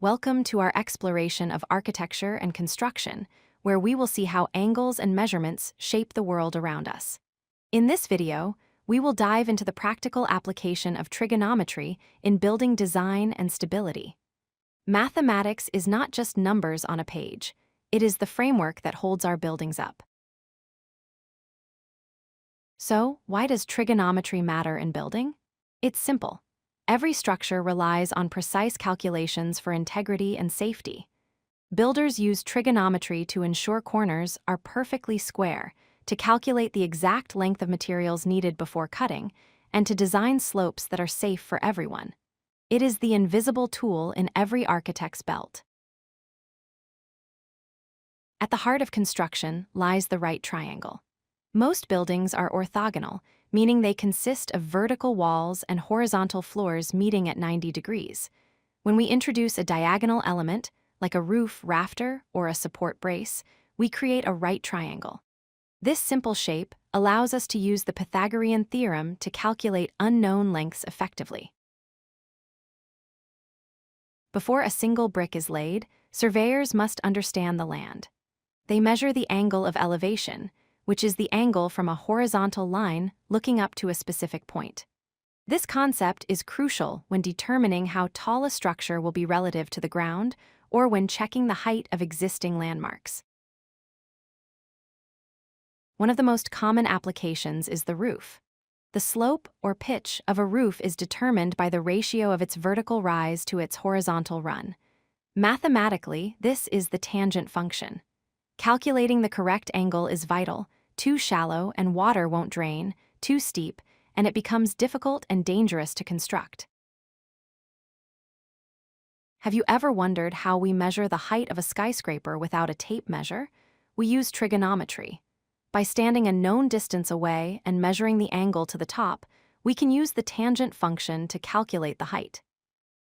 Welcome to our exploration of architecture and construction, where we will see how angles and measurements shape the world around us. In this video, we will dive into the practical application of trigonometry in building design and stability. Mathematics is not just numbers on a page, it is the framework that holds our buildings up. So, why does trigonometry matter in building? It's simple. Every structure relies on precise calculations for integrity and safety. Builders use trigonometry to ensure corners are perfectly square, to calculate the exact length of materials needed before cutting, and to design slopes that are safe for everyone. It is the invisible tool in every architect's belt. At the heart of construction lies the right triangle. Most buildings are orthogonal, meaning they consist of vertical walls and horizontal floors meeting at 90 degrees. When we introduce a diagonal element, like a roof rafter or a support brace, we create a right triangle. This simple shape allows us to use the Pythagorean theorem to calculate unknown lengths effectively. Before a single brick is laid, surveyors must understand the land. They measure the angle of elevation, which is the angle from a horizontal line looking up to a specific point. This concept is crucial when determining how tall a structure will be relative to the ground or when checking the height of existing landmarks. One of the most common applications is the roof. The slope or pitch of a roof is determined by the ratio of its vertical rise to its horizontal run. Mathematically, this is the tangent function. Calculating the correct angle is vital. Too shallow and water won't drain, too steep, and it becomes difficult and dangerous to construct. Have you ever wondered how we measure the height of a skyscraper without a tape measure? We use trigonometry. By standing a known distance away and measuring the angle to the top, we can use the tangent function to calculate the height.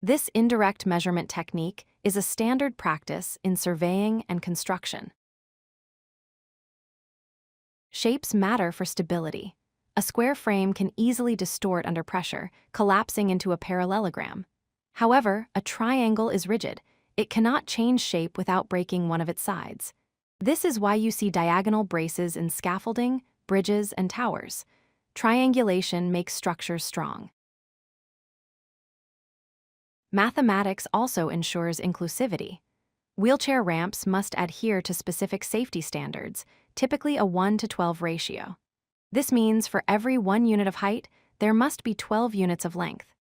This indirect measurement technique is a standard practice in surveying and construction. Shapes matter for stability. A square frame can easily distort under pressure, collapsing into a parallelogram. However, a triangle is rigid. It cannot change shape without breaking one of its sides. This is why you see diagonal braces in scaffolding, bridges, and towers. Triangulation makes structures strong. Mathematics also ensures inclusivity. Wheelchair ramps must adhere to specific safety standards, typically a 1:12 ratio. This means for every 1 unit of height, there must be 12 units of length.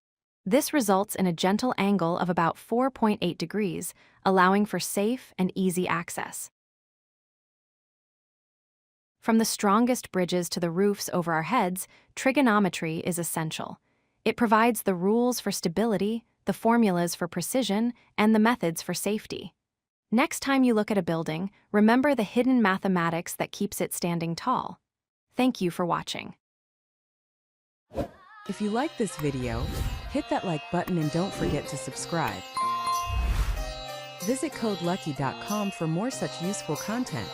This results in a gentle angle of about 4.8 degrees, allowing for safe and easy access. From the strongest bridges to the roofs over our heads, trigonometry is essential. It provides the rules for stability, the formulas for precision, and the methods for safety. Next time you look at a building, remember the hidden mathematics that keeps it standing tall. Thank you for watching. If you like this video, hit that like button and don't forget to subscribe. Visit codelucky.com for more such useful content.